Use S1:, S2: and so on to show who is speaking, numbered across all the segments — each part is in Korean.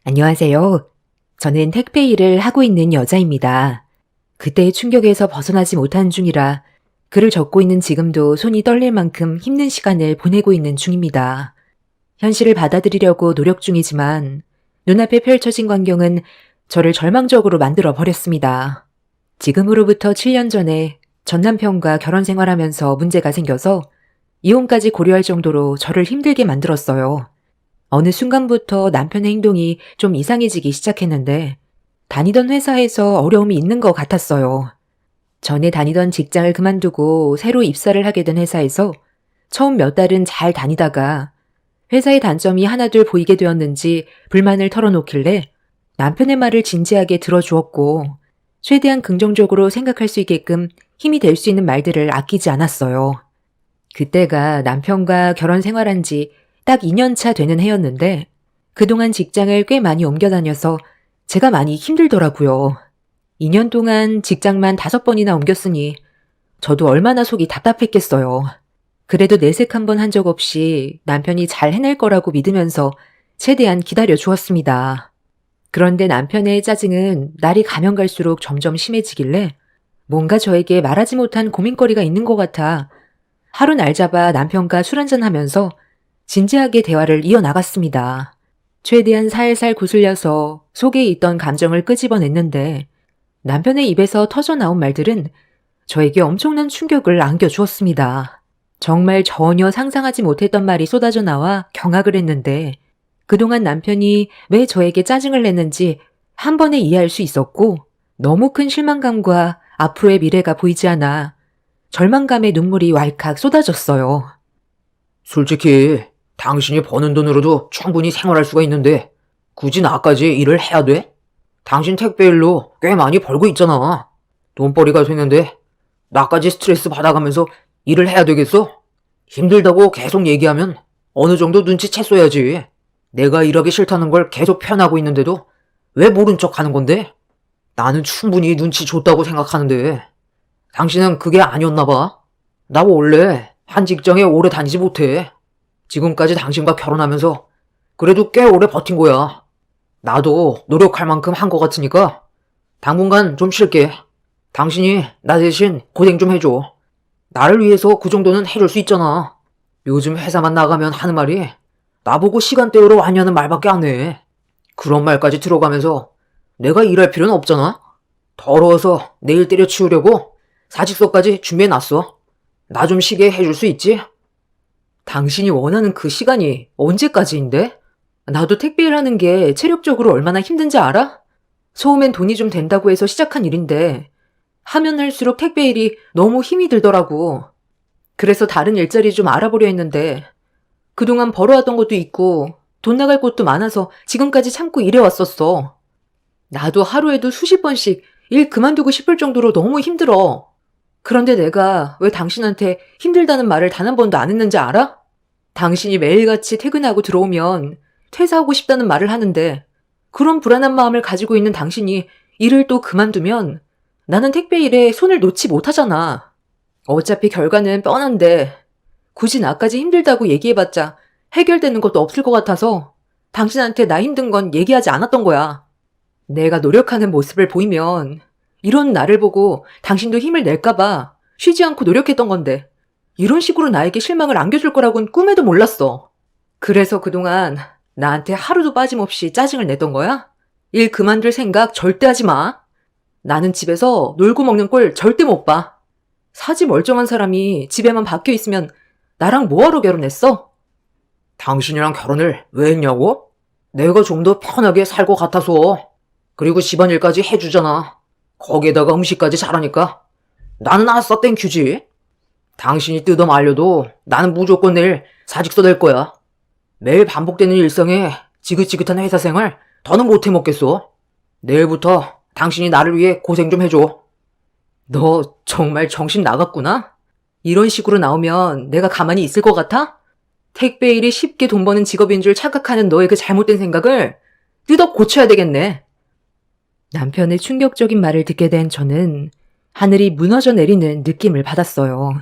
S1: 안녕하세요. 저는 택배 일을 하고 있는 여자입니다. 그때의 충격에서 벗어나지 못한 중이라 글을 적고 있는 지금도 손이 떨릴 만큼 힘든 시간을 보내고 있는 중입니다. 현실을 받아들이려고 노력 중이지만 눈앞에 펼쳐진 광경은 저를 절망적으로 만들어 버렸습니다. 지금으로부터 7년 전에 전 남편과 결혼 생활하면서 문제가 생겨서 이혼까지 고려할 정도로 저를 힘들게 만들었어요. 어느 순간부터 남편의 행동이 좀 이상해지기 시작했는데 다니던 회사에서 어려움이 있는 것 같았어요. 전에 다니던 직장을 그만두고 새로 입사를 하게 된 회사에서 처음 몇 달은 잘 다니다가 회사의 단점이 하나둘 보이게 되었는지 불만을 털어놓길래 남편의 말을 진지하게 들어주었고 최대한 긍정적으로 생각할 수 있게끔 힘이 될 수 있는 말들을 아끼지 않았어요. 그때가 남편과 결혼 생활한 지 딱 2년 차 되는 해였는데 그동안 직장을 꽤 많이 옮겨 다녀서 제가 많이 힘들더라고요. 2년 동안 직장만 5번이나 옮겼으니 저도 얼마나 속이 답답했겠어요. 그래도 내색 한 번 한 적 없이 남편이 잘 해낼 거라고 믿으면서 최대한 기다려 주었습니다. 그런데 남편의 짜증은 날이 가면 갈수록 점점 심해지길래 뭔가 저에게 말하지 못한 고민거리가 있는 것 같아 하루 날 잡아 남편과 술 한잔하면서 진지하게 대화를 이어나갔습니다. 최대한 살살 구슬려서 속에 있던 감정을 끄집어냈는데 남편의 입에서 터져나온 말들은 저에게 엄청난 충격을 안겨주었습니다. 정말 전혀 상상하지 못했던 말이 쏟아져 나와 경악을 했는데 그동안 남편이 왜 저에게 짜증을 냈는지 한 번에 이해할 수 있었고 너무 큰 실망감과 앞으로의 미래가 보이지 않아 절망감의 눈물이 왈칵 쏟아졌어요.
S2: 솔직히 당신이 버는 돈으로도 충분히 생활할 수가 있는데 굳이 나까지 일을 해야 돼? 당신 택배 일로 꽤 많이 벌고 있잖아. 돈벌이가 되는데 나까지 스트레스 받아가면서 일을 해야 되겠어? 힘들다고 계속 얘기하면 어느 정도 눈치챘어야지. 내가 일하기 싫다는 걸 계속 표현하고 있는데도 왜 모른 척 하는 건데? 나는 충분히 눈치 줬다고 생각하는데 당신은 그게 아니었나 봐. 나 원래 한 직장에 오래 다니지 못해. 지금까지 당신과 결혼하면서 그래도 꽤 오래 버틴 거야. 나도 노력할 만큼 한 것 같으니까 당분간 좀 쉴게. 당신이 나 대신 고생 좀 해줘. 나를 위해서 그 정도는 해줄 수 있잖아. 요즘 회사만 나가면 하는 말이 나보고 시간 때우러 왔냐는 말밖에 안 해. 그런 말까지 들어가면서 내가 일할 필요는 없잖아. 더러워서 내일 때려치우려고 사직서까지 준비해놨어. 나 좀 쉬게 해줄 수 있지?
S1: 당신이 원하는 그 시간이 언제까지인데? 나도 택배 일하는 게 체력적으로 얼마나 힘든지 알아? 처음엔 돈이 좀 된다고 해서 시작한 일인데 하면 할수록 택배 일이 너무 힘이 들더라고. 그래서 다른 일자리 좀 알아보려 했는데 그동안 벌어왔던 것도 있고 돈 나갈 곳도 많아서 지금까지 참고 일해왔었어. 나도 하루에도 수십 번씩 일 그만두고 싶을 정도로 너무 힘들어. 그런데 내가 왜 당신한테 힘들다는 말을 단 한 번도 안 했는지 알아? 당신이 매일같이 퇴근하고 들어오면 퇴사하고 싶다는 말을 하는데 그런 불안한 마음을 가지고 있는 당신이 일을 또 그만두면 나는 택배 일에 손을 놓지 못하잖아. 어차피 결과는 뻔한데 굳이 나까지 힘들다고 얘기해봤자 해결되는 것도 없을 것 같아서 당신한테 나 힘든 건 얘기하지 않았던 거야. 내가 노력하는 모습을 보이면 이런 나를 보고 당신도 힘을 낼까봐 쉬지 않고 노력했던 건데 이런 식으로 나에게 실망을 안겨줄 거라고는 꿈에도 몰랐어. 그래서 그동안 나한테 하루도 빠짐없이 짜증을 냈던 거야? 일 그만둘 생각 절대 하지 마. 나는 집에서 놀고 먹는 꼴 절대 못 봐. 사지 멀쩡한 사람이 집에만 박혀 있으면 나랑 뭐하러 결혼했어?
S2: 당신이랑 결혼을 왜 했냐고? 내가 좀 더 편하게 살 것 같아서. 그리고 집안일까지 해주잖아. 거기에다가 음식까지 잘하니까 나는 아싸 땡큐지. 당신이 뜯어 말려도 나는 무조건 내일 사직서 낼 거야. 매일 반복되는 일상에 지긋지긋한 회사 생활 더는 못 해먹겠어. 내일부터 당신이 나를 위해 고생 좀 해줘.
S1: 너 정말 정신 나갔구나? 이런 식으로 나오면 내가 가만히 있을 것 같아? 택배 일이 쉽게 돈 버는 직업인 줄 착각하는 너의 그 잘못된 생각을 뜯어 고쳐야 되겠네. 남편의 충격적인 말을 듣게 된 저는 하늘이 무너져 내리는 느낌을 받았어요.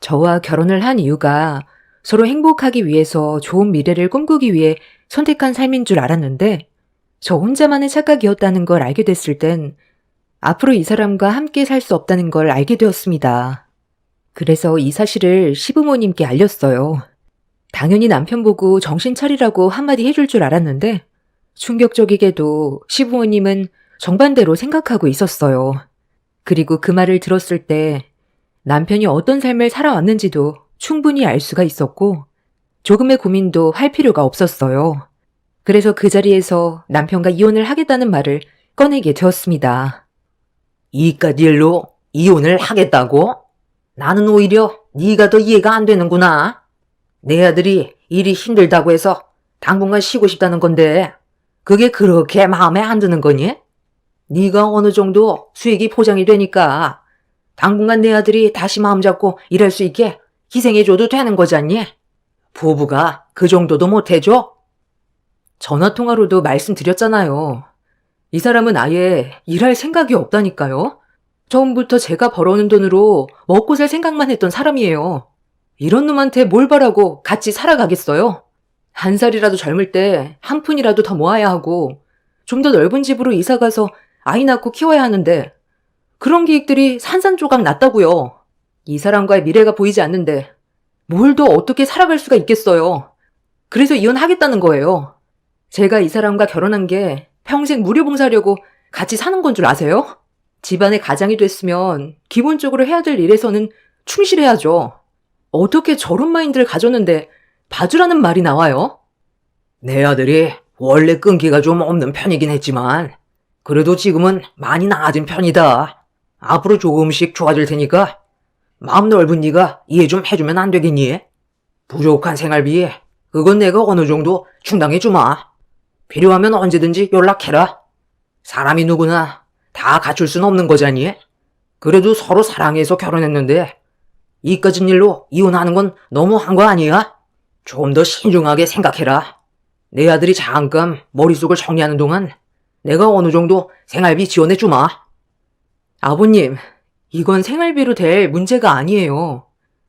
S1: 저와 결혼을 한 이유가 서로 행복하기 위해서 좋은 미래를 꿈꾸기 위해 선택한 삶인 줄 알았는데 저 혼자만의 착각이었다는 걸 알게 됐을 땐 앞으로 이 사람과 함께 살 수 없다는 걸 알게 되었습니다. 그래서 이 사실을 시부모님께 알렸어요. 당연히 남편 보고 정신 차리라고 한마디 해줄 줄 알았는데 충격적이게도 시부모님은 정반대로 생각하고 있었어요. 그리고 그 말을 들었을 때 남편이 어떤 삶을 살아왔는지도 충분히 알 수가 있었고 조금의 고민도 할 필요가 없었어요. 그래서 그 자리에서 남편과 이혼을 하겠다는 말을 꺼내게 되었습니다.
S2: 이깟 일로 이혼을 하겠다고? 나는 오히려 네가 더 이해가 안 되는구나. 내 아들이 일이 힘들다고 해서 당분간 쉬고 싶다는 건데 그게 그렇게 마음에 안 드는 거니? 네가 어느 정도 수익이 보장이 되니까 당분간 내 아들이 다시 마음 잡고 일할 수 있게 희생해줘도 되는 거잖니? 부부가 그 정도도 못해줘?
S1: 전화통화로도 말씀드렸잖아요. 이 사람은 아예 일할 생각이 없다니까요. 처음부터 제가 벌어오는 돈으로 먹고 살 생각만 했던 사람이에요. 이런 놈한테 뭘 바라고 같이 살아가겠어요? 한 살이라도 젊을 때 한 푼이라도 더 모아야 하고 좀 더 넓은 집으로 이사가서 아이 낳고 키워야 하는데 그런 계획들이 산산조각 났다고요. 이 사람과의 미래가 보이지 않는데 뭘 더 어떻게 살아갈 수가 있겠어요. 그래서 이혼하겠다는 거예요. 제가 이 사람과 결혼한 게 평생 무료봉사하려고 같이 사는 건 줄 아세요? 집안의 가장이 됐으면 기본적으로 해야 될 일에서는 충실해야죠. 어떻게 저런 마인드를 가졌는데 봐주라는 말이 나와요?
S2: 내 아들이 원래 끈기가 좀 없는 편이긴 했지만 그래도 지금은 많이 나아진 편이다. 앞으로 조금씩 좋아질 테니까 마음 넓은 네가 이해 좀 해주면 안 되겠니? 부족한 생활비 그건 내가 어느 정도 충당해주마. 필요하면 언제든지 연락해라. 사람이 누구나 다 갖출 순 없는 거잖니? 그래도 서로 사랑해서 결혼했는데 이까진 일로 이혼하는 건 너무한 거 아니야? 좀 더 신중하게 생각해라. 내 아들이 잠깐 머릿속을 정리하는 동안 내가 어느 정도 생활비 지원해주마.
S1: 아버님, 이건 생활비로 될 문제가 아니에요.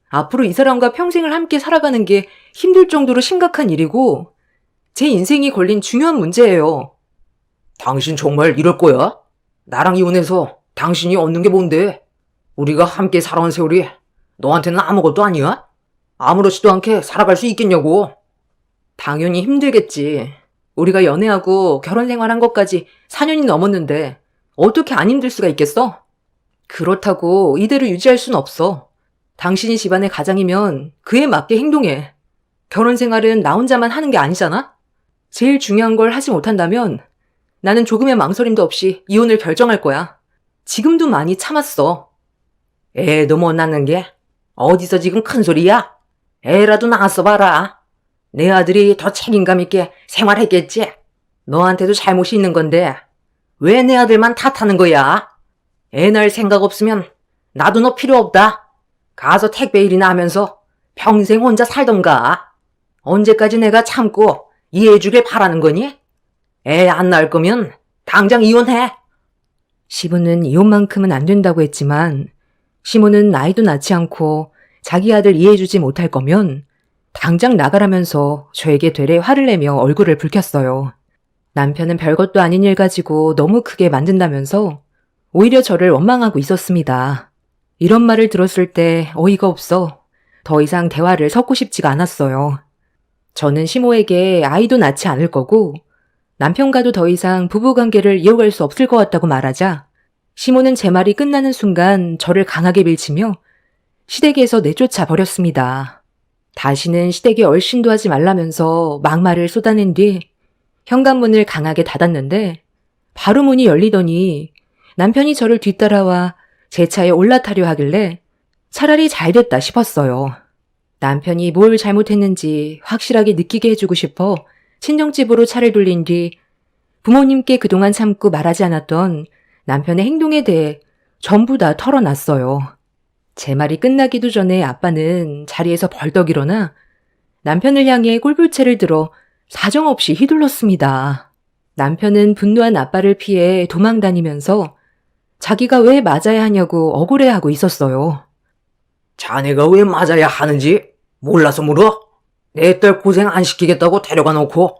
S1: 앞으로 이 사람과 평생을 함께 살아가는 게 힘들 정도로 심각한 일이고 제 인생이 걸린 중요한 문제예요.
S2: 당신 정말 이럴 거야? 나랑 이혼해서 당신이 얻는 게 뭔데? 우리가 함께 살아온 세월이 너한테는 아무것도 아니야? 아무렇지도 않게 살아갈 수 있겠냐고.
S1: 당연히 힘들겠지. 우리가 연애하고 결혼 생활한 것까지 4년이 넘었는데 어떻게 안 힘들 수가 있겠어? 그렇다고 이대로 유지할 순 없어. 당신이 집안의 가장이면 그에 맞게 행동해. 결혼 생활은 나 혼자만 하는 게 아니잖아? 제일 중요한 걸 하지 못한다면 나는 조금의 망설임도 없이 이혼을 결정할 거야. 지금도 많이 참았어.
S2: 애도 못 낳는 게 어디서 지금 큰 소리야? 애라도 낳았어 봐라. 내 아들이 더 책임감 있게 생활했겠지? 너한테도 잘못이 있는 건데 왜 내 아들만 탓하는 거야? 애 낳을 생각 없으면 나도 너 필요 없다. 가서 택배 일이나 하면서 평생 혼자 살던가. 언제까지 내가 참고 이해해주길 바라는 거니? 애 안 낳을 거면 당장 이혼해.
S1: 시부는 이혼만큼은 안 된다고 했지만 시모는 나이도 낳지 않고 자기 아들 이해해주지 못할 거면 당장 나가라면서 저에게 되레 화를 내며 얼굴을 붉혔어요. 남편은 별것도 아닌 일 가지고 너무 크게 만든다면서 오히려 저를 원망하고 있었습니다. 이런 말을 들었을 때 어이가 없어 더 이상 대화를 섞고 싶지가 않았어요. 저는 시모에게 아이도 낳지 않을 거고 남편과도 더 이상 부부관계를 이어갈 수 없을 것 같다고 말하자 시모는 제 말이 끝나는 순간 저를 강하게 밀치며 시댁에서 내쫓아 버렸습니다. 다시는 시댁에 얼씬도 하지 말라면서 막말을 쏟아낸 뒤 현관문을 강하게 닫았는데 바로 문이 열리더니 남편이 저를 뒤따라와 제 차에 올라타려 하길래 차라리 잘 됐다 싶었어요. 남편이 뭘 잘못했는지 확실하게 느끼게 해주고 싶어 친정집으로 차를 돌린 뒤 부모님께 그동안 참고 말하지 않았던 남편의 행동에 대해 전부 다 털어놨어요. 제 말이 끝나기도 전에 아빠는 자리에서 벌떡 일어나 남편을 향해 꼴불채를 들어 사정없이 휘둘렀습니다. 남편은 분노한 아빠를 피해 도망다니면서 자기가 왜 맞아야 하냐고 억울해하고 있었어요.
S2: 자네가 왜 맞아야 하는지 몰라서 물어? 내 딸 고생 안 시키겠다고 데려가 놓고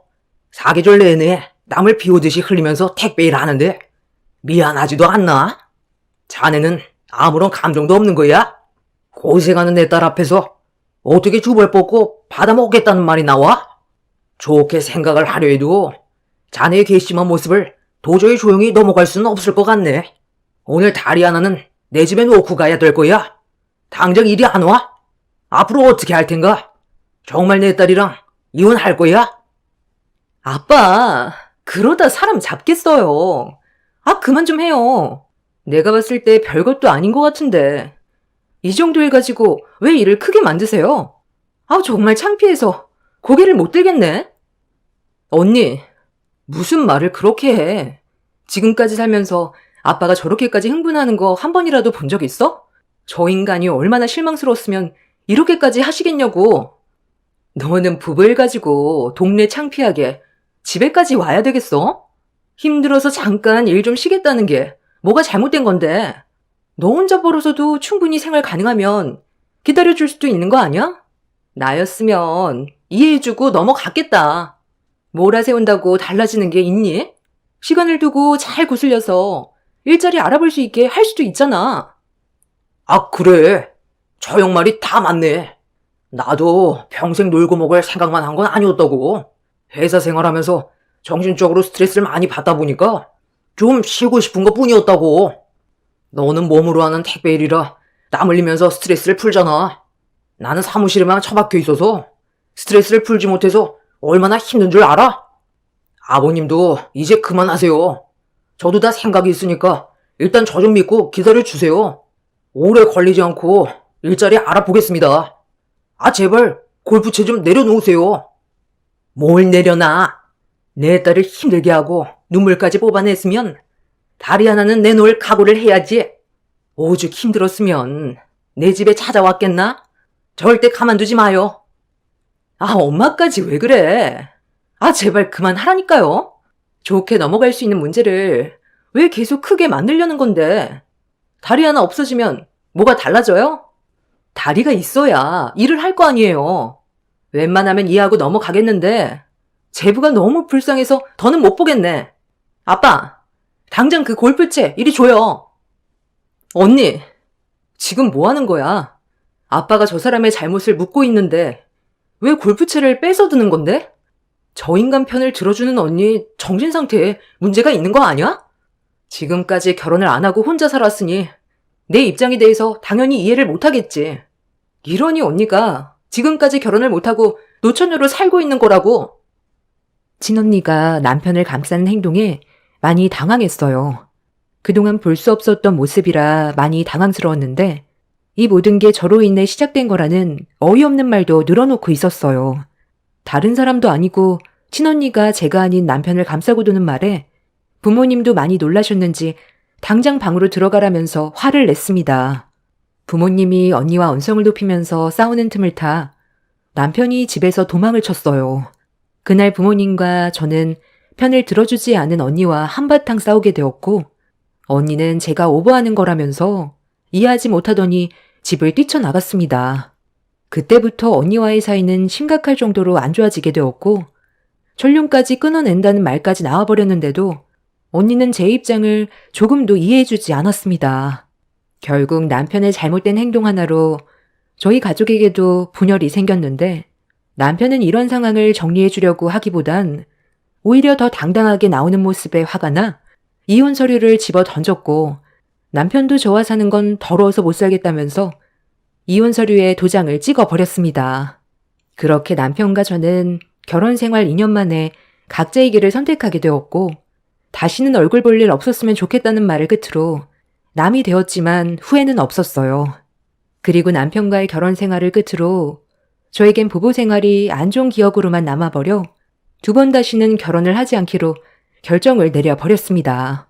S2: 사계절 내내 땀을 비 오듯이 흘리면서 택배 일 하는데 미안하지도 않나? 자네는 아무런 감정도 없는 거야? 고생하는 내 딸 앞에서 어떻게 주벌 뻗고 받아먹겠다는 말이 나와? 좋게 생각을 하려 해도 자네의 괘씸한 모습을 도저히 조용히 넘어갈 수는 없을 것 같네. 오늘 다리 하나는 내 집에 놓고 가야 될 거야. 당장 일이 안 와? 앞으로 어떻게 할 텐가? 정말 내 딸이랑 이혼할 거야?
S1: 아빠, 그러다 사람 잡겠어요. 아, 그만 좀 해요. 내가 봤을 때 별것도 아닌 것 같은데. 이 정도 일 가지고 왜 일을 크게 만드세요? 아, 정말 창피해서 고개를 못 들겠네. 언니, 무슨 말을 그렇게 해? 지금까지 살면서 아빠가 저렇게까지 흥분하는 거 한 번이라도 본 적 있어? 저 인간이 얼마나 실망스러웠으면 이렇게까지 하시겠냐고. 너는 부부 일 가지고 동네 창피하게 집에까지 와야 되겠어? 힘들어서 잠깐 일 좀 쉬겠다는 게 뭐가 잘못된 건데. 너 혼자 벌어서도 충분히 생활 가능하면 기다려줄 수도 있는 거 아니야? 나였으면 이해해주고 넘어갔겠다. 몰아세운다고 달라지는 게 있니? 시간을 두고 잘 구슬려서 일자리 알아볼 수 있게 할 수도 있잖아.
S2: 아, 그래. 저 형 말이 다 맞네. 나도 평생 놀고 먹을 생각만 한 건 아니었다고. 회사 생활하면서 정신적으로 스트레스를 많이 받다 보니까 좀 쉬고 싶은 것 뿐이었다고. 너는 몸으로 하는 택배 일이라 땀 흘리면서 스트레스를 풀잖아. 나는 사무실에만 처박혀 있어서 스트레스를 풀지 못해서 얼마나 힘든 줄 알아? 아버님도 이제 그만하세요. 저도 다 생각이 있으니까 일단 저 좀 믿고 기다려주세요. 오래 걸리지 않고 일자리 알아보겠습니다. 아, 제발 골프채 좀 내려놓으세요. 뭘 내려놔? 내 딸을 힘들게 하고 눈물까지 뽑아냈으면 다리 하나는 내놓을 각오를 해야지. 오죽 힘들었으면 내 집에 찾아왔겠나? 절대 가만두지 마요. 아, 엄마까지 왜 그래? 아, 제발 그만하라니까요. 좋게 넘어갈 수 있는 문제를 왜 계속 크게 만들려는 건데. 다리 하나 없어지면 뭐가 달라져요? 다리가 있어야 일을 할 거 아니에요. 웬만하면 이해하고 넘어가겠는데 제부가 너무 불쌍해서 더는 못 보겠네. 아빠, 당장 그 골프채 이리 줘요. 언니, 지금 뭐 하는 거야? 아빠가 저 사람의 잘못을 묻고 있는데 왜 골프채를 뺏어 드는 건데? 저 인간 편을 들어주는 언니 정신 상태에 문제가 있는 거 아니야? 지금까지 결혼을 안 하고 혼자 살았으니 내 입장에 대해서 당연히 이해를 못하겠지. 이러니 언니가 지금까지 결혼을 못하고 노처녀로 살고 있는 거라고. 친언니가 남편을 감싸는 행동에 많이 당황했어요. 그동안 볼 수 없었던 모습이라 많이 당황스러웠는데 이 모든 게 저로 인해 시작된 거라는 어이없는 말도 늘어놓고 있었어요. 다른 사람도 아니고 친언니가 제가 아닌 남편을 감싸고 도는 말에 부모님도 많이 놀라셨는지 당장 방으로 들어가라면서 화를 냈습니다. 부모님이 언니와 언성을 높이면서 싸우는 틈을 타 남편이 집에서 도망을 쳤어요. 그날 부모님과 저는 편을 들어주지 않은 언니와 한바탕 싸우게 되었고 언니는 제가 오버하는 거라면서 이해하지 못하더니 집을 뛰쳐나갔습니다. 그때부터 언니와의 사이는 심각할 정도로 안 좋아지게 되었고 전륜까지 끊어낸다는 말까지 나와버렸는데도 언니는 제 입장을 조금도 이해해주지 않았습니다. 결국 남편의 잘못된 행동 하나로 저희 가족에게도 분열이 생겼는데 남편은 이런 상황을 정리해주려고 하기보단 오히려 더 당당하게 나오는 모습에 화가 나 이혼 서류를 집어 던졌고 남편도 저와 사는 건 더러워서 못 살겠다면서 이혼 서류에 도장을 찍어버렸습니다. 그렇게 남편과 저는 결혼 생활 2년 만에 각자의 길을 선택하게 되었고 다시는 얼굴 볼 일 없었으면 좋겠다는 말을 끝으로 남이 되었지만 후회는 없었어요. 그리고 남편과의 결혼 생활을 끝으로 저에겐 부부 생활이 안 좋은 기억으로만 남아버려 두 번 다시는 결혼을 하지 않기로 결정을 내려버렸습니다.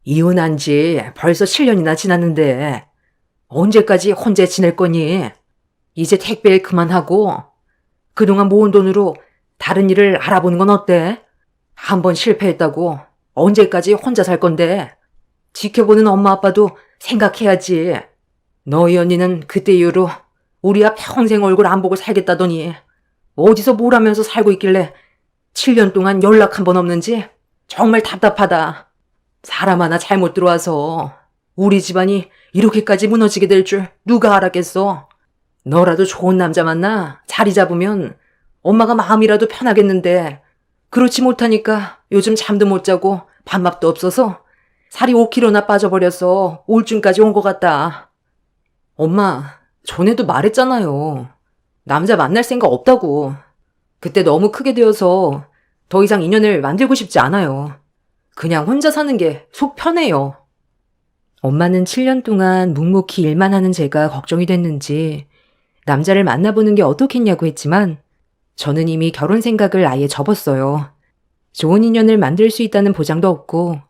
S2: 이혼한 지 벌써 7년이나 지났는데 언제까지 혼자 지낼 거니? 이제 택배일 그만하고 그동안 모은 돈으로 다른 일을 알아보는 건 어때? 한 번 실패했다고 언제까지 혼자 살 건데? 지켜보는 엄마 아빠도 생각해야지. 너희 언니는 그때 이후로 우리야 평생 얼굴 안 보고 살겠다더니 어디서 뭘 하면서 살고 있길래
S1: 7년 동안 연락 한 번 없는지 정말 답답하다. 사람 하나 잘못 들어와서 우리 집안이 이렇게까지 무너지게 될 줄 누가 알았겠어. 너라도 좋은 남자 만나 자리 잡으면 엄마가 마음이라도 편하겠는데 그렇지 못하니까 요즘 잠도 못 자고 밥맛도 없어서 살이 5kg나 빠져버려서 우울증까지 온 것 같다. 엄마, 전에도 말했잖아요. 남자 만날 생각 없다고. 그때 너무 크게 되어서 더 이상 인연을 만들고 싶지 않아요. 그냥 혼자 사는 게 속 편해요. 엄마는 7년 동안 묵묵히 일만 하는 제가 걱정이 됐는지 남자를 만나보는 게 어떻겠냐고 했지만 저는 이미 결혼 생각을 아예 접었어요. 좋은 인연을 만들 수 있다는 보장도 없고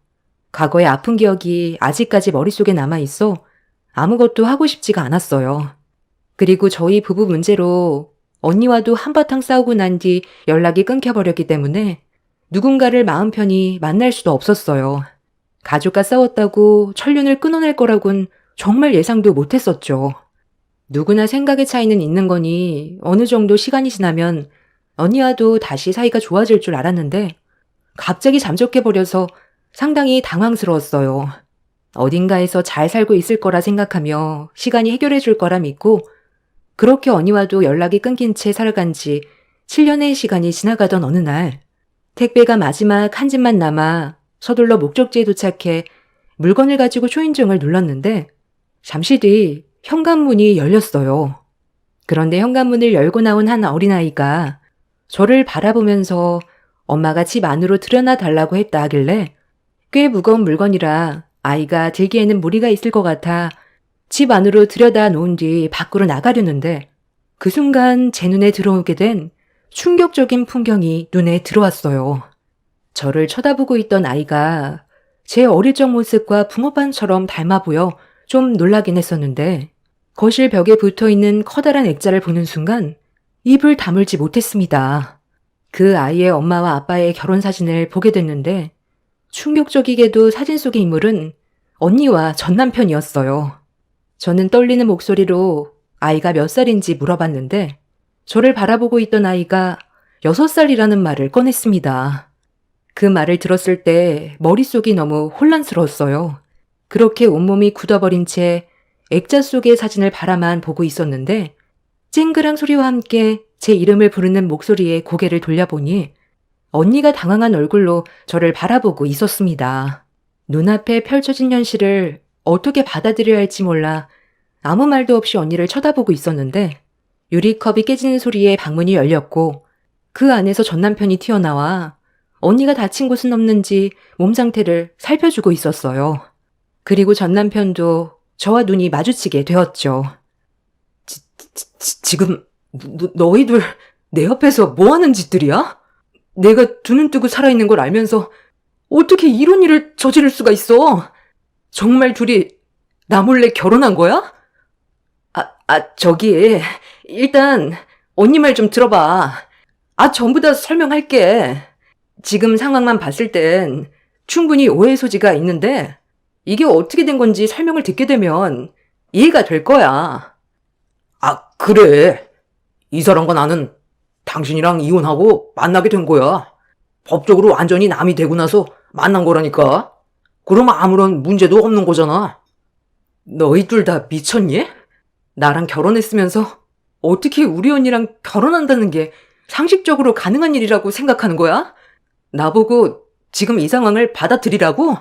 S1: 과거의 아픈 기억이 아직까지 머릿속에 남아있어 아무것도 하고 싶지가 않았어요. 그리고 저희 부부 문제로 언니와도 한바탕 싸우고 난 뒤 연락이 끊겨버렸기 때문에 누군가를 마음 편히 만날 수도 없었어요. 가족과 싸웠다고 천륜을 끊어낼 거라곤 정말 예상도 못했었죠. 누구나 생각의 차이는 있는 거니 어느 정도 시간이 지나면 언니와도 다시 사이가 좋아질 줄 알았는데 갑자기 잠적해버려서 상당히 당황스러웠어요. 어딘가에서 잘 살고 있을 거라 생각하며 시간이 해결해 줄 거라 믿고 그렇게 언니와도 연락이 끊긴 채 살아간 지 7년의 시간이 지나가던 어느 날 택배가 마지막 한 집만 남아 서둘러 목적지에 도착해 물건을 가지고 초인종을 눌렀는데 잠시 뒤 현관문이 열렸어요. 그런데 현관문을 열고 나온 한 어린아이가 저를 바라보면서 엄마가 집 안으로 들여놔 달라고 했다 하길래 꽤 무거운 물건이라 아이가 들기에는 무리가 있을 것 같아 집 안으로 들여다 놓은 뒤 밖으로 나가려는데 그 순간 제 눈에 들어오게 된 충격적인 풍경이 눈에 들어왔어요. 저를 쳐다보고 있던 아이가 제 어릴 적 모습과 붕어빵처럼 닮아 보여 좀 놀라긴 했었는데 거실 벽에 붙어있는 커다란 액자를 보는 순간 입을 다물지 못했습니다. 그 아이의 엄마와 아빠의 결혼 사진을 보게 됐는데 충격적이게도 사진 속의 인물은 언니와 전 남편이었어요. 저는 떨리는 목소리로 아이가 몇 살인지 물어봤는데 저를 바라보고 있던 아이가 6살이라는 말을 꺼냈습니다. 그 말을 들었을 때 머릿속이 너무 혼란스러웠어요. 그렇게 온몸이 굳어버린 채 액자 속의 사진을 바라만 보고 있었는데 쨍그랑 소리와 함께 제 이름을 부르는 목소리에 고개를 돌려보니 언니가 당황한 얼굴로 저를 바라보고 있었습니다. 눈앞에 펼쳐진 현실을 어떻게 받아들여야 할지 몰라 아무 말도 없이 언니를 쳐다보고 있었는데 유리컵이 깨지는 소리에 방문이 열렸고 그 안에서 전 남편이 튀어나와 언니가 다친 곳은 없는지 몸 상태를 살펴주고 있었어요. 그리고 전 남편도 저와 눈이 마주치게 되었죠. 지금 너희들 내 옆에서 뭐 하는 짓들이야? 내가 두 눈 뜨고 살아있는 걸 알면서 어떻게 이런 일을 저지를 수가 있어? 정말 둘이 나 몰래 결혼한 거야? 저기 일단 언니 말 좀 들어봐. 전부 다 설명할게. 지금 상황만 봤을 땐 충분히 오해 소지가 있는데 이게 어떻게 된 건지 설명을 듣게 되면 이해가 될 거야.
S2: 그래. 이 사람과 나는 당신이랑 이혼하고 만나게 된 거야. 법적으로 완전히 남이 되고 나서 만난 거라니까. 그럼 아무런 문제도 없는 거잖아.
S1: 너희 둘 다 미쳤니? 나랑 결혼했으면서 어떻게 우리 언니랑 결혼한다는 게 상식적으로 가능한 일이라고 생각하는 거야? 나보고 지금 이 상황을 받아들이라고?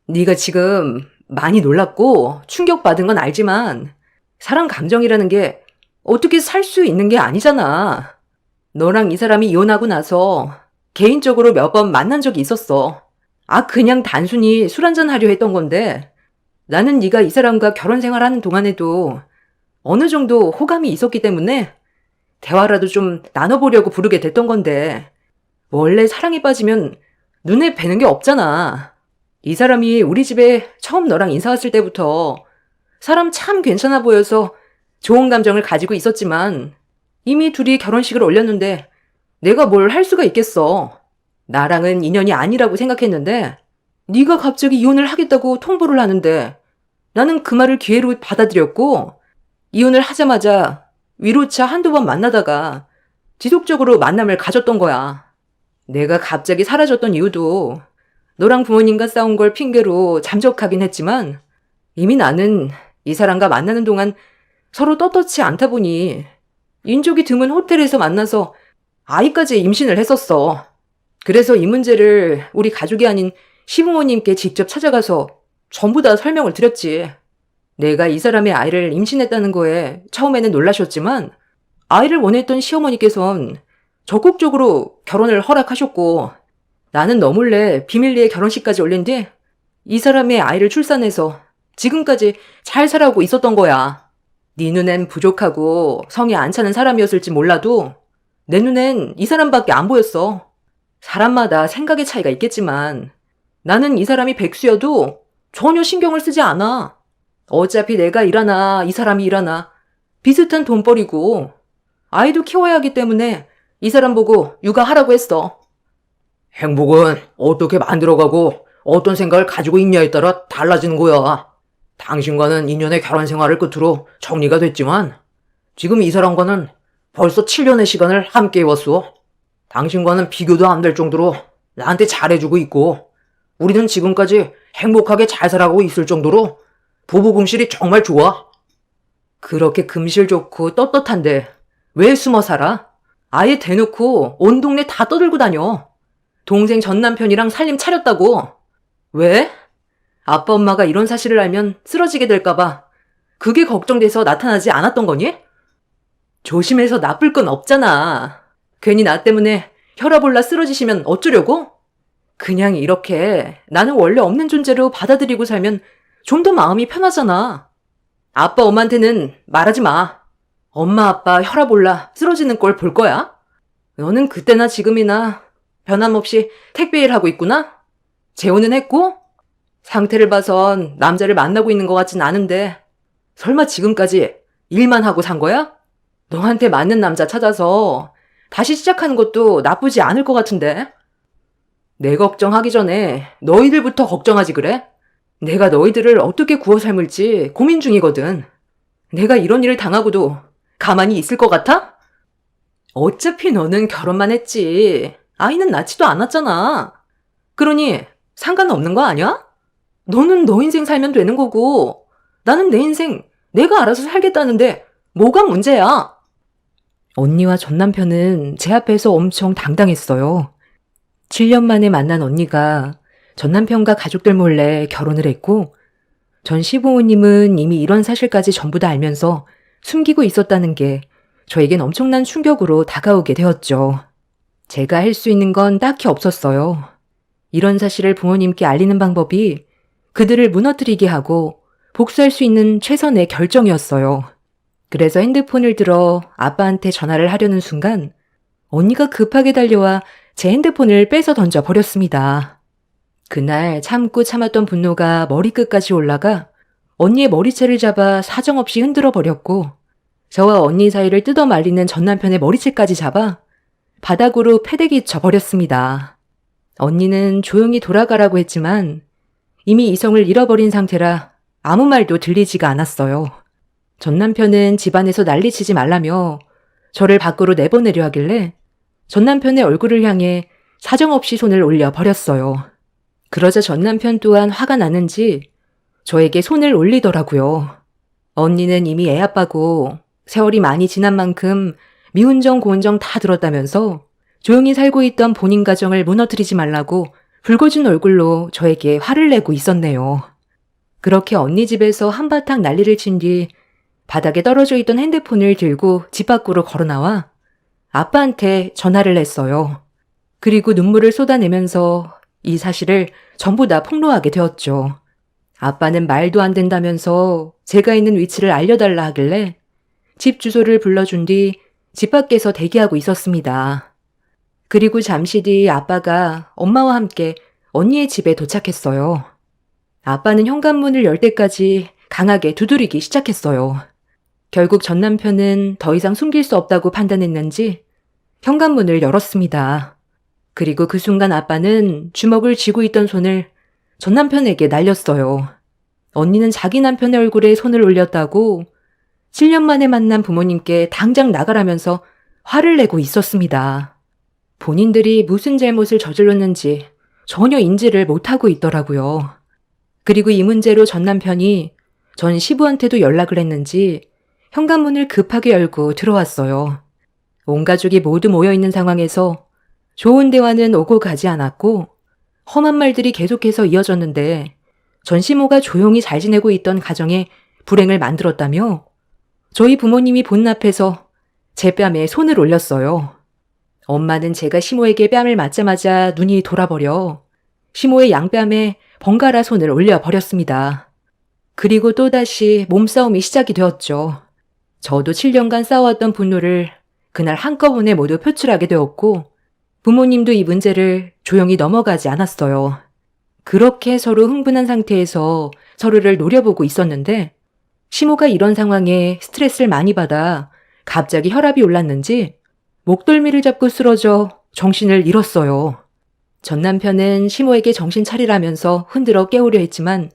S1: 네가 지금 많이 놀랐고 충격받은 건 알지만 사람 감정이라는 게 어떻게 살 수 있는 게 아니잖아. 너랑 이 사람이 이혼하고 나서 개인적으로 몇 번 만난 적이 있었어. 그냥 단순히 술 한잔 하려 했던 건데 나는 네가 이 사람과 결혼 생활하는 동안에도 어느 정도 호감이 있었기 때문에 대화라도 좀 나눠보려고 부르게 됐던 건데 원래 사랑에 빠지면 눈에 뵈는 게 없잖아. 이 사람이 우리 집에 처음 너랑 인사 왔을 때부터 사람 참 괜찮아 보여서 좋은 감정을 가지고 있었지만 이미 둘이 결혼식을 올렸는데 내가 뭘 할 수가 있겠어. 나랑은 인연이 아니라고 생각했는데 네가 갑자기 이혼을 하겠다고 통보를 하는데 나는 그 말을 기회로 받아들였고 이혼을 하자마자 위로차 한두 번 만나다가 지속적으로 만남을 가졌던 거야. 내가 갑자기 사라졌던 이유도 너랑 부모님과 싸운 걸 핑계로 잠적하긴 했지만 이미 나는 이 사람과 만나는 동안 서로 떳떳지 않다 보니 인족이 드문 호텔에서 만나서 아이까지 임신을 했었어. 그래서 이 문제를 우리 가족이 아닌 시부모님께 직접 찾아가서 전부 다 설명을 드렸지. 내가 이 사람의 아이를 임신했다는 거에 처음에는 놀라셨지만 아이를 원했던 시어머니께선 적극적으로 결혼을 허락하셨고 나는 너 몰래 비밀리에 결혼식까지 올린 뒤 이 사람의 아이를 출산해서 지금까지 잘 살아오고 있었던 거야. 네 눈엔 부족하고 성이 안 차는 사람이었을지 몰라도 내 눈엔 이 사람밖에 안 보였어. 사람마다 생각의 차이가 있겠지만 나는 이 사람이 백수여도 전혀 신경을 쓰지 않아. 어차피 내가 일하나 이 사람이 일하나 비슷한 돈벌이고 아이도 키워야 하기 때문에 이 사람 보고 육아하라고 했어.
S2: 행복은 어떻게 만들어가고 어떤 생각을 가지고 있냐에 따라 달라지는 거야. 당신과는 2년의 결혼 생활을 끝으로 정리가 됐지만 지금 이 사람과는 벌써 7년의 시간을 함께 해왔어. 당신과는 비교도 안 될 정도로 나한테 잘해주고 있고 우리는 지금까지 행복하게 잘 살아가고 있을 정도로 부부 금실이 정말 좋아.
S1: 그렇게 금실 좋고 떳떳한데 왜 숨어 살아? 아예 대놓고 온 동네 다 떠들고 다녀. 동생 전 남편이랑 살림 차렸다고. 왜? 아빠 엄마가 이런 사실을 알면 쓰러지게 될까봐 그게 걱정돼서 나타나지 않았던 거니? 조심해서 나쁠 건 없잖아. 괜히 나 때문에 혈압 올라 쓰러지시면 어쩌려고? 그냥 이렇게 나는 원래 없는 존재로 받아들이고 살면 좀 더 마음이 편하잖아. 아빠 엄마한테는 말하지 마. 엄마 아빠 혈압 올라 쓰러지는 꼴 볼 거야? 너는 그때나 지금이나 변함없이 택배 일 하고 있구나? 재혼은 했고? 상태를 봐선 남자를 만나고 있는 것 같진 않은데 설마 지금까지 일만 하고 산 거야? 너한테 맞는 남자 찾아서 다시 시작하는 것도 나쁘지 않을 것 같은데. 내 걱정하기 전에 너희들부터 걱정하지 그래? 내가 너희들을 어떻게 구워 삶을지 고민 중이거든. 내가 이런 일을 당하고도 가만히 있을 것 같아? 어차피 너는 결혼만 했지. 아이는 낳지도 않았잖아. 그러니 상관없는 거 아니야? 너는 너 인생 살면 되는 거고 나는 내 인생 내가 알아서 살겠다는데 뭐가 문제야? 언니와 전 남편은 제 앞에서 엄청 당당했어요. 7년 만에 만난 언니가 전 남편과 가족들 몰래 결혼을 했고 전 시부모님은 이미 이런 사실까지 전부 다 알면서 숨기고 있었다는 게 저에겐 엄청난 충격으로 다가오게 되었죠. 제가 할 수 있는 건 딱히 없었어요. 이런 사실을 부모님께 알리는 방법이 그들을 무너뜨리게 하고 복수할 수 있는 최선의 결정이었어요. 그래서 핸드폰을 들어 아빠한테 전화를 하려는 순간 언니가 급하게 달려와 제 핸드폰을 뺏어 던져 버렸습니다. 그날 참고 참았던 분노가 머리끝까지 올라가 언니의 머리채를 잡아 사정없이 흔들어 버렸고 저와 언니 사이를 뜯어 말리는 전 남편의 머리채까지 잡아 바닥으로 패대기 쳐버렸습니다. 언니는 조용히 돌아가라고 했지만 이미 이성을 잃어버린 상태라 아무 말도 들리지가 않았어요. 전 남편은 집안에서 난리치지 말라며 저를 밖으로 내보내려 하길래 전 남편의 얼굴을 향해 사정없이 손을 올려 버렸어요. 그러자 전 남편 또한 화가 나는지 저에게 손을 올리더라고요. 언니는 이미 애 아빠고 세월이 많이 지난 만큼 미운정 고운정 다 들었다면서 조용히 살고 있던 본인 가정을 무너뜨리지 말라고 붉어진 얼굴로 저에게 화를 내고 있었네요. 그렇게 언니 집에서 한바탕 난리를 친 뒤 바닥에 떨어져 있던 핸드폰을 들고 집 밖으로 걸어나와 아빠한테 전화를 했어요. 그리고 눈물을 쏟아내면서 이 사실을 전부 다 폭로하게 되었죠. 아빠는 말도 안 된다면서 제가 있는 위치를 알려달라 하길래 집 주소를 불러준 뒤 집 밖에서 대기하고 있었습니다. 그리고 잠시 뒤 아빠가 엄마와 함께 언니의 집에 도착했어요. 아빠는 현관문을 열 때까지 강하게 두드리기 시작했어요. 결국 전 남편은 더 이상 숨길 수 없다고 판단했는지 현관문을 열었습니다. 그리고 그 순간 아빠는 주먹을 쥐고 있던 손을 전 남편에게 날렸어요. 언니는 자기 남편의 얼굴에 손을 올렸다고 7년 만에 만난 부모님께 당장 나가라면서 화를 내고 있었습니다. 본인들이 무슨 잘못을 저질렀는지 전혀 인지를 못하고 있더라고요. 그리고 이 문제로 전 남편이 전 시부한테도 연락을 했는지 현관문을 급하게 열고 들어왔어요. 온 가족이 모두 모여있는 상황에서 좋은 대화는 오고 가지 않았고 험한 말들이 계속해서 이어졌는데 전 시모가 조용히 잘 지내고 있던 가정에 불행을 만들었다며 저희 부모님이 보는 앞에서 제 뺨에 손을 올렸어요. 엄마는 제가 시모에게 뺨을 맞자마자 눈이 돌아버려 시모의 양뺨에 번갈아 손을 올려버렸습니다. 그리고 또다시 몸싸움이 시작이 되었죠. 저도 7년간 싸워왔던 분노를 그날 한꺼번에 모두 표출하게 되었고 부모님도 이 문제를 조용히 넘어가지 않았어요. 그렇게 서로 흥분한 상태에서 서로를 노려보고 있었는데 시모가 이런 상황에 스트레스를 많이 받아 갑자기 혈압이 올랐는지 목덜미를 잡고 쓰러져 정신을 잃었어요. 전 남편은 시모에게 정신 차리라면서 흔들어 깨우려 했지만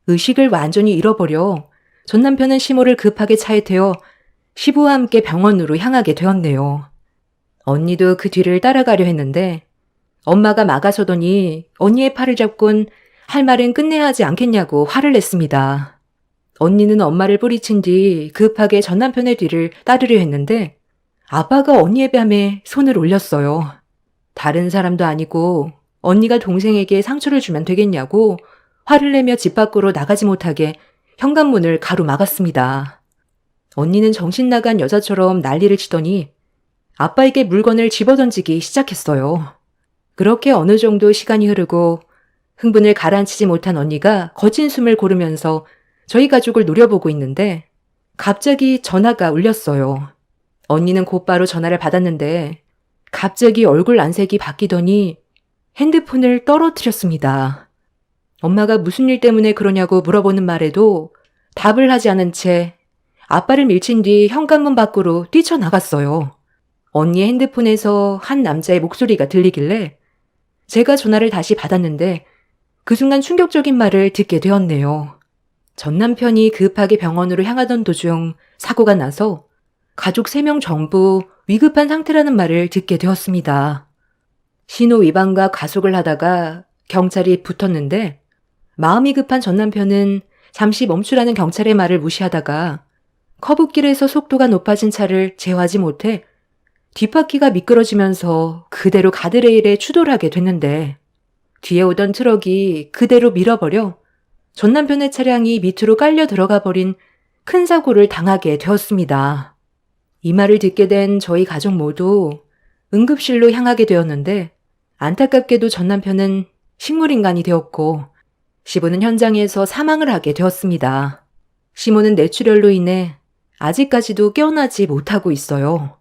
S1: 의식을 완전히 잃어버려 전 남편은 시모를 급하게 차에 태워 시부와 함께 병원으로 향하게 되었네요. 언니도 그 뒤를 따라가려 했는데 엄마가 막아서더니 언니의 팔을 잡곤 할 말은 끝내야 하지 않겠냐고 화를 냈습니다. 언니는 엄마를 뿌리친 뒤 급하게 전 남편의 뒤를 따르려 했는데 아빠가 언니의 뺨에 손을 올렸어요. 다른 사람도 아니고 언니가 동생에게 상처를 주면 되겠냐고 화를 내며 집 밖으로 나가지 못하게 현관문을 가로막았습니다. 언니는 정신 나간 여자처럼 난리를 치더니 아빠에게 물건을 집어던지기 시작했어요. 그렇게 어느 정도 시간이 흐르고 흥분을 가라앉히지 못한 언니가 거친 숨을 고르면서 저희 가족을 노려보고 있는데 갑자기 전화가 울렸어요. 언니는 곧바로 전화를 받았는데 갑자기 얼굴 안색이 바뀌더니 핸드폰을 떨어뜨렸습니다. 엄마가 무슨 일 때문에 그러냐고 물어보는 말에도 답을 하지 않은 채 아빠를 밀친 뒤 현관문 밖으로 뛰쳐나갔어요. 언니의 핸드폰에서 한 남자의 목소리가 들리길래 제가 전화를 다시 받았는데 그 순간 충격적인 말을 듣게 되었네요. 전 남편이 급하게 병원으로 향하던 도중 사고가 나서 가족 3명 전부 위급한 상태라는 말을 듣게 되었습니다. 신호 위반과 과속을 하다가 경찰이 붙었는데 마음이 급한 전 남편은 잠시 멈추라는 경찰의 말을 무시하다가 커브길에서 속도가 높아진 차를 제어하지 못해 뒷바퀴가 미끄러지면서 그대로 가드레일에 추돌하게 됐는데 뒤에 오던 트럭이 그대로 밀어버려 전 남편의 차량이 밑으로 깔려 들어가 버린 큰 사고를 당하게 되었습니다. 이 말을 듣게 된 저희 가족 모두 응급실로 향하게 되었는데 안타깝게도 전 남편은 식물인간이 되었고 시부는 현장에서 사망을 하게 되었습니다. 시모는 뇌출혈로 인해 아직까지도 깨어나지 못하고 있어요.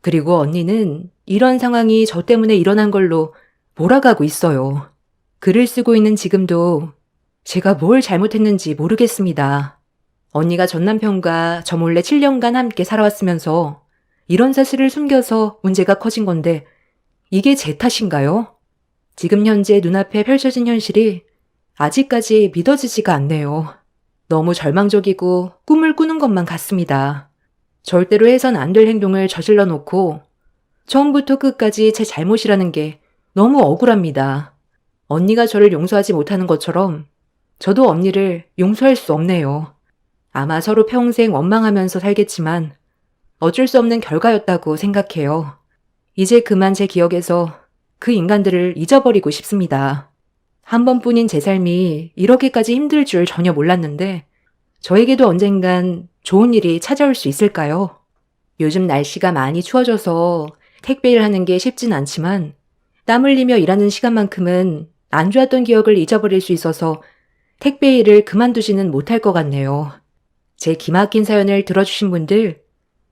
S1: 그리고 언니는 이런 상황이 저 때문에 일어난 걸로 몰아가고 있어요. 글을 쓰고 있는 지금도 제가 뭘 잘못했는지 모르겠습니다. 언니가 전 남편과 저 몰래 7년간 함께 살아왔으면서 이런 사실을 숨겨서 문제가 커진 건데 이게 제 탓인가요? 지금 현재 눈앞에 펼쳐진 현실이 아직까지 믿어지지가 않네요. 너무 절망적이고 꿈을 꾸는 것만 같습니다. 절대로 해선 안 될 행동을 저질러 놓고 처음부터 끝까지 제 잘못이라는 게 너무 억울합니다. 언니가 저를 용서하지 못하는 것처럼 저도 언니를 용서할 수 없네요. 아마 서로 평생 원망하면서 살겠지만 어쩔 수 없는 결과였다고 생각해요. 이제 그만 제 기억에서 그 인간들을 잊어버리고 싶습니다. 한 번뿐인 제 삶이 이렇게까지 힘들 줄 전혀 몰랐는데 저에게도 언젠간 좋은 일이 찾아올 수 있을까요? 요즘 날씨가 많이 추워져서 택배 일 하는 게 쉽진 않지만 땀 흘리며 일하는 시간만큼은 안 좋았던 기억을 잊어버릴 수 있어서 택배 일을 그만두지는 못할 것 같네요. 제 기막힌 사연을 들어주신 분들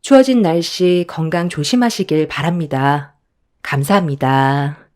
S1: 추워진 날씨 건강 조심하시길 바랍니다. 감사합니다.